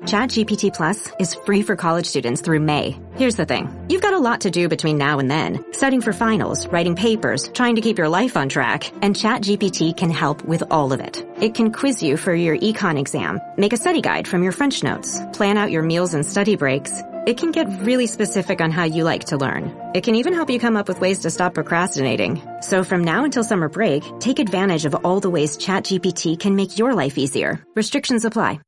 ChatGPT Plus is free for college students through May. Here's the thing. You've got a lot to do between now and then. Studying for finals, writing papers, trying to keep your life on track, and ChatGPT can help with all of it. It can quiz you for your econ exam, make a study guide from your French notes, plan out your meals and study breaks. It can get really specific on how you like to learn. It can even help you come up with ways to stop procrastinating. So from now until summer break, take advantage of all the ways ChatGPT can make your life easier. Restrictions apply.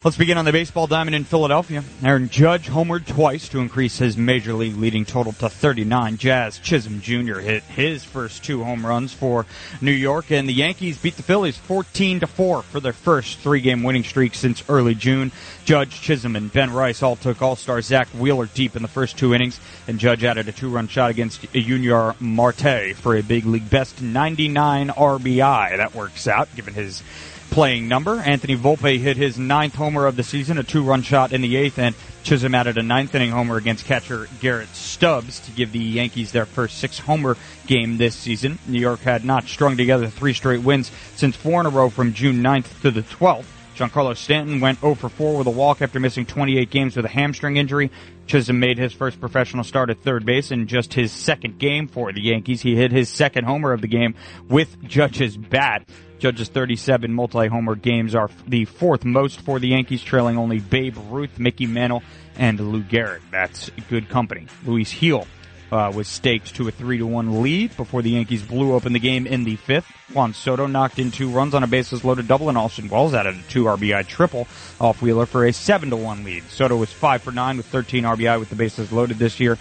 Let's begin on the baseball diamond in Philadelphia. Aaron Judge homered twice to increase his major league leading total to 39. Jazz Chisholm Jr. hit his first 2 home runs for New York, and the Yankees beat the Phillies 14-4 for their first 3-game winning streak since early June. Judge, Chisholm, and Ben Rice all took All-Star Zach Wheeler deep in the first 2 innings, and Judge added a 2-run shot against Junior Marte for a big league best 99 RBI. That works out, given his playing number. Anthony Volpe hit his 9th homer of the season, a 2-run shot in the 8th, and Chisholm added a 9th-inning homer against catcher Garrett Stubbs to give the Yankees their first 6-homer game this season. New York had not strung together 3 straight wins since 4 in a row from June 9th to the 12th. Giancarlo Stanton went 0 for 4 with a walk after missing 28 games with a hamstring injury. Chisholm made his first professional start at third base in just his 2nd game for the Yankees. He hit his 2nd homer of the game with Judge's bat. Judge's 37 multi-homer games are the 4th most for the Yankees, trailing only Babe Ruth, Mickey Mantle, and Lou Gehrig. That's good company. Luis Gil was staked to a 3-1 lead before the Yankees blew open the game in the 5th. Juan Soto knocked in 2 runs on a bases-loaded double, and Austin Wells added a 2 RBI triple off Wheeler for a 7-1 lead. Soto was 5 for 9 with 13 RBI with the bases loaded this year.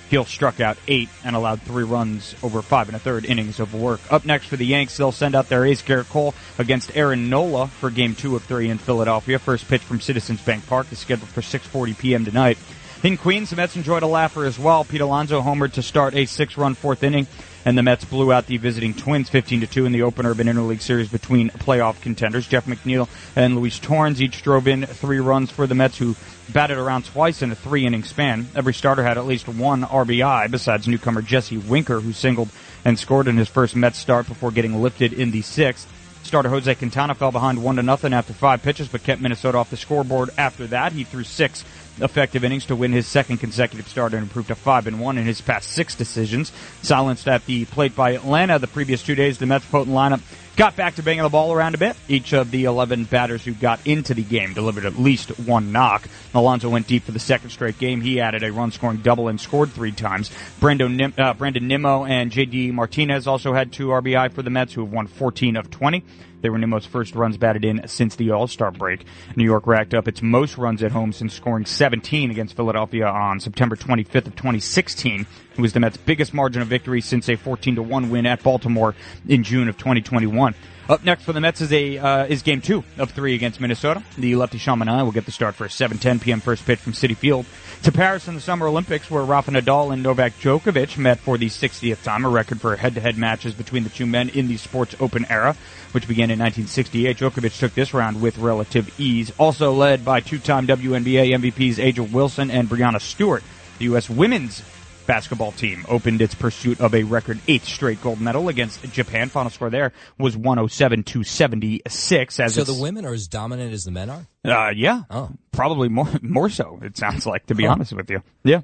Gil struck out 8 and allowed 3 runs over 5 1/3 innings of work. Up next for the Yanks, they'll send out their ace Garrett Cole against Aaron Nola for Game 2 of 3 in Philadelphia. First pitch from Citizens Bank Park is scheduled for 6:40 p.m. tonight. In Queens, the Mets enjoyed a laugher as well. Pete Alonso homered to start a 6-run 4th inning, and the Mets blew out the visiting Twins 15-2 in the opener of an interleague series between playoff contenders. Jeff McNeil and Luis Torrens each drove in 3 runs for the Mets, who batted around twice in a 3-inning span. Every starter had at least 1 RBI, besides newcomer Jesse Winker, who singled and scored in his first Mets start before getting lifted in the 6th. Starter Jose Quintana fell behind 1-0 after 5 pitches, but kept Minnesota off the scoreboard after that. He threw 6 effective innings to win his 2nd consecutive start and improved to 5-1 in his past 6 decisions. Silenced at the plate by Atlanta the previous 2 days, the Mets' potent lineup got back to banging the ball around a bit. Each of the 11 batters who got into the game delivered at least 1 knock. Alonso went deep for the 2nd straight game. He added a run-scoring double and scored 3 times. Brandon Nimmo and J.D. Martinez also had 2 RBI for the Mets, who have won 14 of 20. They were Nimmo's first runs batted in since the All-Star break. New York racked up its most runs at home since scoring 17 against Philadelphia on September 25th of 2016. It was the Mets' biggest margin of victory since a 14-1 win at Baltimore in June of 2021. Up next for the Mets is Game 2 of 3 against Minnesota. The lefty Sean Manaea will get the start for a 7:10 p.m. first pitch from Citi Field. To Paris in the Summer Olympics, where Rafa Nadal and Novak Djokovic met for the 60th time, a record for head-to-head matches between the 2 men in the sports open era, which began in 1968. Djokovic took this round with relative ease, also led by 2-time WNBA MVPs A'ja Wilson and Breanna Stewart. The U.S. women's basketball team opened its pursuit of a record 8th straight gold medal against Japan. Final score there was 107-76. So the women are as dominant as the men are? Yeah. Oh. Probably more so, it sounds like, to be honest with you. Yeah.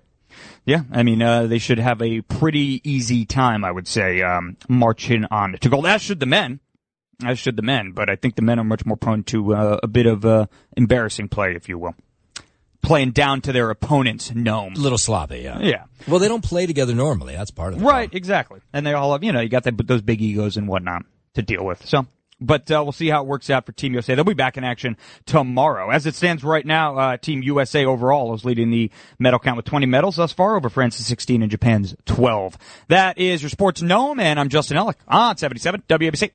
Yeah, I mean, they should have a pretty easy time, I would say, marching on to gold, as should the men. But I think the men are much more prone to a bit of embarrassing play, if you will. Playing down to their opponent's gnome. A little sloppy, yeah. Yeah. Well, they don't play together normally. That's part of it. Right, exactly. And they all have, you got those big egos and whatnot to deal with. So, but we'll see how it works out for Team USA. They'll be back in action tomorrow. As it stands right now, Team USA overall is leading the medal count with 20 medals thus far over France's 16 and Japan's 12. That is your Sports Gnome, and I'm Justin Ellick on 77 WABC.